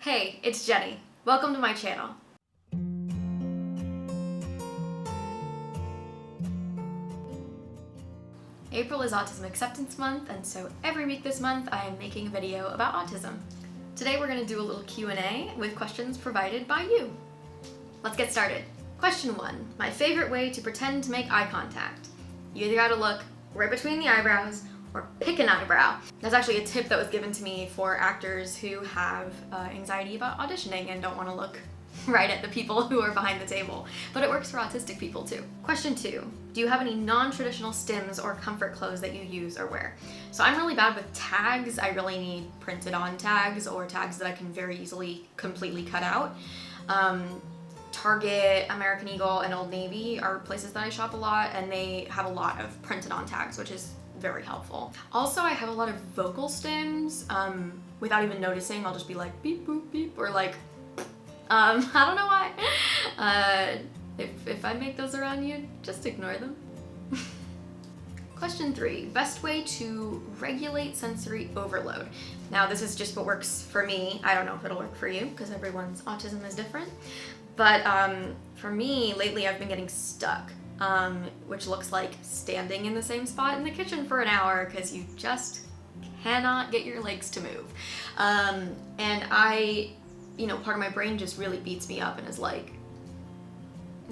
Hey, it's Jenny. Welcome to my channel. April is Autism Acceptance Month, and so every week this month I am making a video about autism. Today we're going to do a little Q&A with questions provided by you. Let's get started. Question 1. My favorite way to pretend to make eye contact. You either gotta look right between the eyebrows or pick an eyebrow. That's actually a tip that was given to me for actors who have anxiety about auditioning and don't want to look right at the people who are behind the table. But it works for autistic people too. Question 2. Do you have any non-traditional stims or comfort clothes that you use or wear? So I'm really bad with tags. I really need printed on tags or tags that I can very easily completely cut out. Target, American Eagle, and Old Navy are places that I shop a lot, and they have a lot of printed on tags, which is very helpful. Also, I have a lot of vocal stims. Without even noticing, I'll just be like beep boop beep, or like I don't know why. If I make those around you, just ignore them. Question 3, best way to regulate sensory overload. Now this is just what works for me. I don't know if it'll work for you because everyone's autism is different. But for me, lately I've been getting stuck. Which looks like standing in the same spot in the kitchen for an hour because you just cannot get your legs to move. And part of my brain just really beats me up and is like,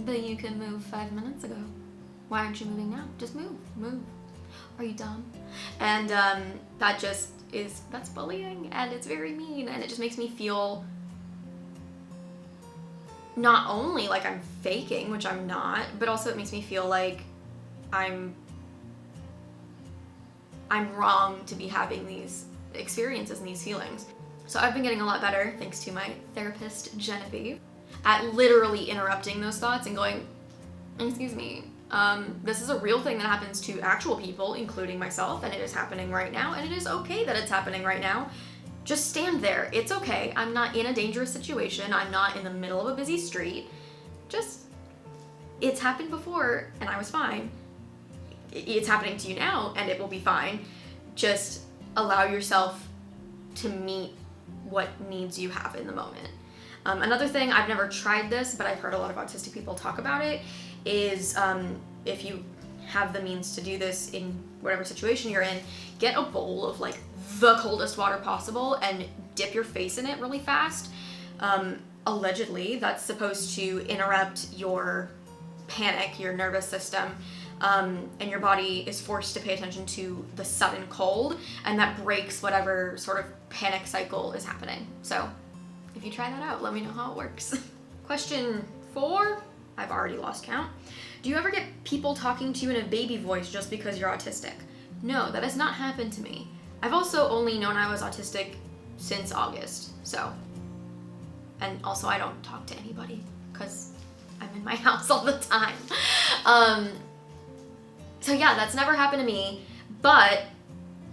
but you could move 5 minutes ago. Why aren't you moving now? Just move. Are you dumb? And that's bullying, and it's very mean, and it just makes me feel not only like I'm faking, which I'm not, but also it makes me feel like I'm wrong to be having these experiences and these feelings. So I've been getting a lot better, thanks to my therapist, Genevieve, at literally interrupting those thoughts and going, excuse me, this is a real thing that happens to actual people, including myself, and it is happening right now, and it is okay that it's happening right now. Just stand there. It's okay. I'm not in a dangerous situation. I'm not in the middle of a busy street. It's happened before and I was fine. It's happening to you now and it will be fine. Just allow yourself to meet what needs you have in the moment. Another thing, I've never tried this, but I've heard a lot of autistic people talk about it, is if you have the means to do this in whatever situation you're in, get a bowl of like the coldest water possible and dip your face in it really fast. Allegedly, that's supposed to interrupt your panic, your nervous system, and your body is forced to pay attention to the sudden cold, and that breaks whatever sort of panic cycle is happening. So if you try that out, let me know how it works. Question 4, I've already lost count. Do you ever get people talking to you in a baby voice just because you're autistic? No, that has not happened to me. I've also only known I was autistic since August, and also I don't talk to anybody because I'm in my house all the time. So yeah, that's never happened to me, but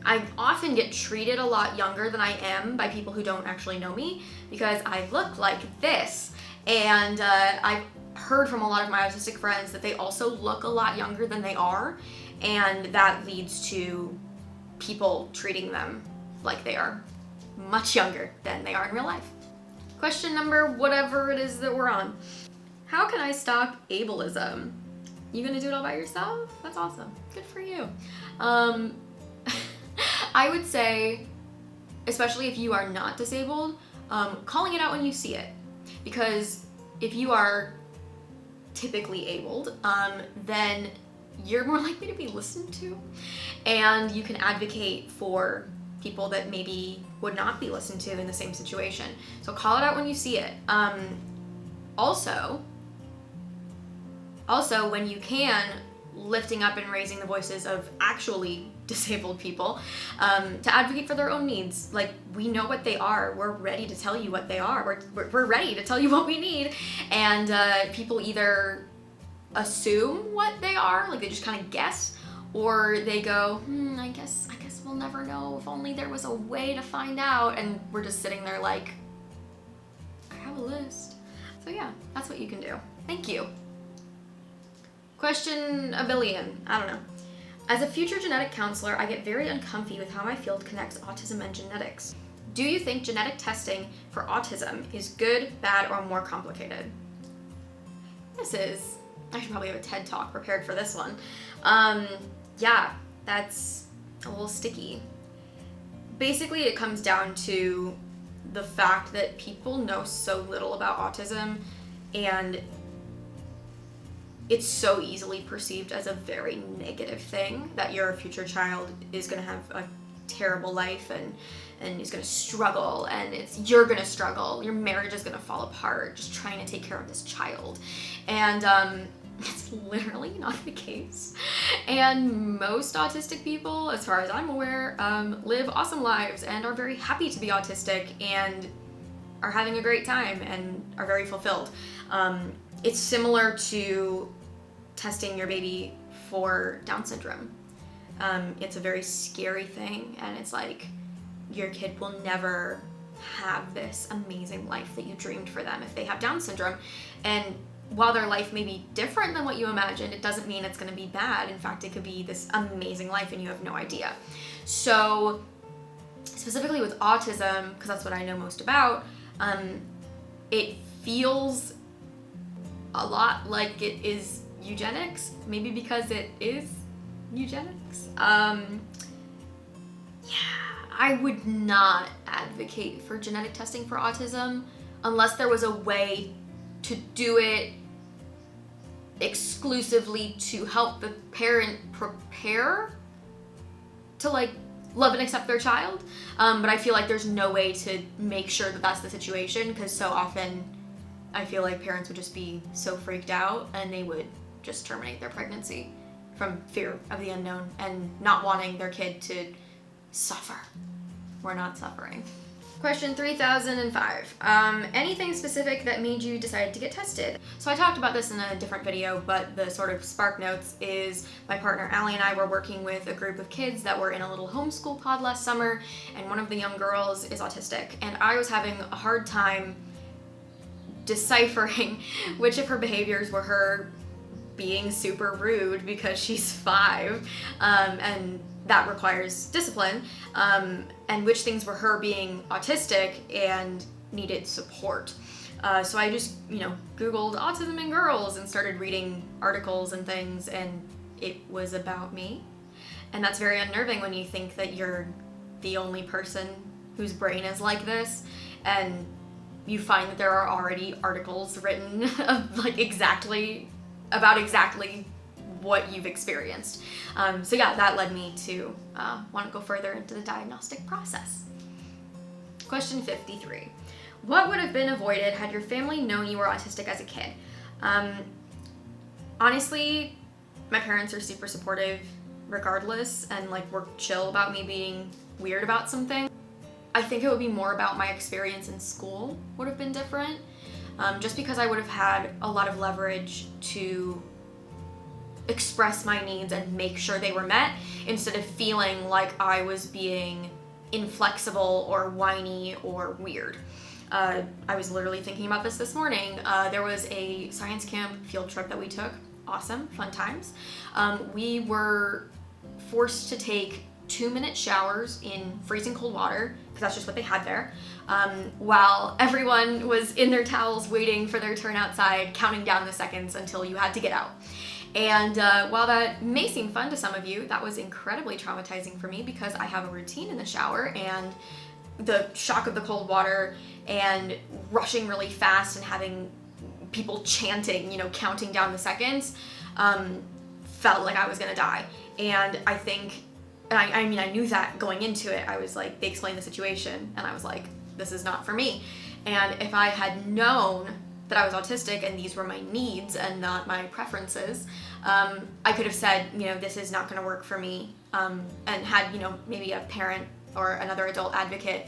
I often get treated a lot younger than I am by people who don't actually know me because I look like this, and I've heard from a lot of my autistic friends that they also look a lot younger than they are, and that leads to people treating them like they are much younger than they are in real life. Question number whatever it is that we're on. How can I stop ableism? You gonna do it all by yourself? That's awesome. Good for you. I would say, especially if you are not disabled, calling it out when you see it. Because if you are typically abled, then you're more likely to be listened to, and you can advocate for people that maybe would not be listened to in the same situation. So call it out when you see it. Also, when you can, lifting up and raising the voices of actually disabled people to advocate for their own needs. Like, we know what they are. We're ready to tell you what they are. We're ready to tell you what we need. And people either assume what they are, like they just kind of guess, or they go, I guess we'll never know. If only there was a way to find out. And we're just sitting there like, I have a list. So yeah, that's what you can do. Thank you. Question a billion, I don't know. As a future genetic counselor, I get very uncomfy with how my field connects autism and genetics. Do you think genetic testing for autism is good, bad, or more complicated? I should probably have a TED Talk prepared for this one. Yeah, that's a little sticky. Basically, it comes down to the fact that people know so little about autism, and it's so easily perceived as a very negative thing that your future child is going to have a terrible life and is going to struggle, and you're going to struggle, your marriage is going to fall apart just trying to take care of this child. And it's literally not the case. And most autistic people, as far as I'm aware, live awesome lives and are very happy to be autistic and are having a great time and are very fulfilled. It's similar to testing your baby for Down syndrome. It's a very scary thing, and it's like your kid will never have this amazing life that you dreamed for them if they have Down syndrome. And while their life may be different than what you imagined, it doesn't mean it's going to be bad. In fact, it could be this amazing life and you have no idea. So specifically with autism, because that's what I know most about, it feels a lot like it is eugenics, maybe because it is eugenics. I would not advocate for genetic testing for autism unless there was a way to do it exclusively to help the parent prepare to like love and accept their child. But I feel like there's no way to make sure that that's the situation, because so often I feel like parents would just be so freaked out and they would just terminate their pregnancy from fear of the unknown and not wanting their kid to suffer. We're not suffering. Question 3005. Anything specific that made you decide to get tested? So I talked about this in a different video, but the sort of spark notes is my partner Allie and I were working with a group of kids that were in a little homeschool pod last summer, and one of the young girls is autistic, and I was having a hard time deciphering which of her behaviors were her being super rude because she's 5, and that requires discipline, and which things were her being autistic and needed support. So I just, Googled autism in girls and started reading articles and things, and it was about me. And that's very unnerving when you think that you're the only person whose brain is like this, and you find that there are already articles written of exactly what you've experienced. So yeah, that led me to want to go further into the diagnostic process. Question 53. What would have been avoided had your family known you were autistic as a kid? Honestly, my parents are super supportive regardless, and were chill about me being weird about something. I think it would be more about my experience in school would have been different, just because I would have had a lot of leverage to express my needs and make sure they were met, instead of feeling like I was being inflexible or whiny or weird. I was literally thinking about this morning. There was a science camp field trip that we took. Awesome, fun times. We were forced to take 2-minute showers in freezing cold water, because that's just what they had there, while everyone was in their towels waiting for their turn outside, counting down the seconds until you had to get out. And while that may seem fun to some of you, that was incredibly traumatizing for me, because I have a routine in the shower, and the shock of the cold water and rushing really fast and having people chanting, counting down the seconds, felt like I was gonna die. And I think, I knew that going into it. I was like, they explained the situation, and I was like, this is not for me. And if I had known that I was autistic and these were my needs and not my preferences, I could have said, this is not going to work for me, and had, maybe a parent or another adult advocate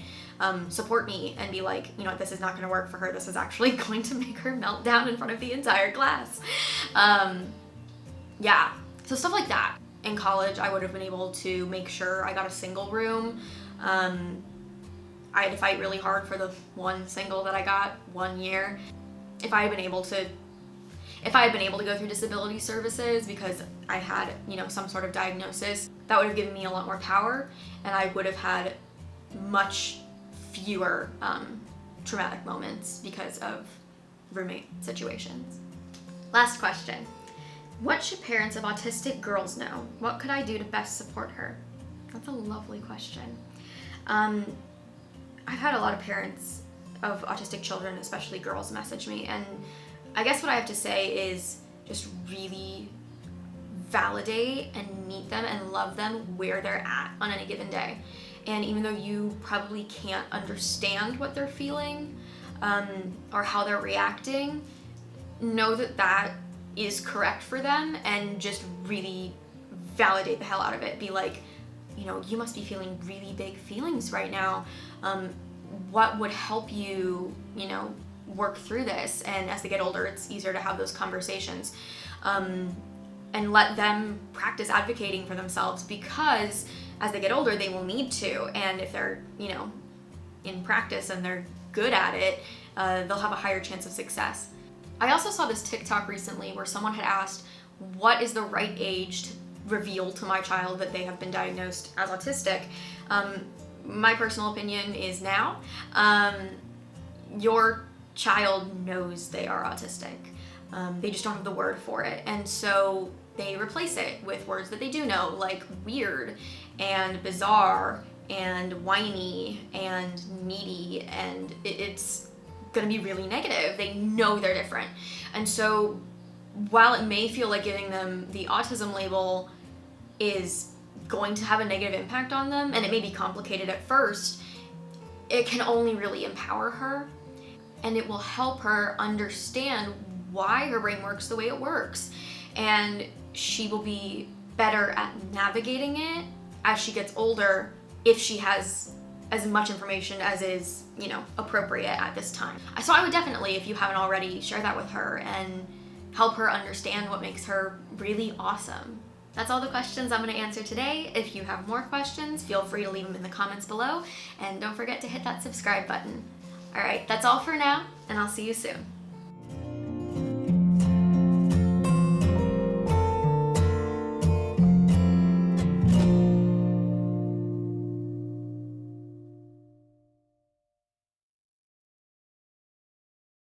support me and be like, this is not going to work for her. This is actually going to make her melt down in front of the entire class. Yeah, so stuff like that. In college, I would have been able to make sure I got a single room. I had to fight really hard for the one single that I got 1 year. If I had been able to go through disability services because I had, some sort of diagnosis, that would have given me a lot more power, and I would have had much fewer traumatic moments because of roommate situations. Last question. What should parents of autistic girls know? What could I do to best support her? That's a lovely question. I've had a lot of parents of autistic children, especially girls, message me, and I guess what I have to say is just really validate and meet them and love them where they're at on any given day. And even though you probably can't understand what they're feeling or how they're reacting, know that that is correct for them, and just really validate the hell out of it. Be like, you know, you must be feeling really big feelings right now. What would help you, you know, work through this? And as they get older, it's easier to have those conversations. And let them practice advocating for themselves, because as they get older, they will need to. And if they're, you know, in practice and they're good at it, they'll have a higher chance of success. I also saw this TikTok recently where someone had asked, what is the right age to reveal to my child that they have been diagnosed as autistic? My personal opinion is now. Your child knows they are autistic. They just don't have the word for it. And so they replace it with words that they do know, like weird and bizarre and whiny and needy, and it's going to be really negative. They know they're different. And so while it may feel like giving them the autism label is going to have a negative impact on them, and it may be complicated at first, it can only really empower her, and it will help her understand why her brain works the way it works. And she will be better at navigating it as she gets older, if she has as much information as is, you know, appropriate at this time. So I would definitely, if you haven't already, share that with her and help her understand what makes her really awesome. That's all the questions I'm going to answer today. If you have more questions, feel free to leave them in the comments below, and don't forget to hit that subscribe button. All right, that's all for now, and I'll see you soon.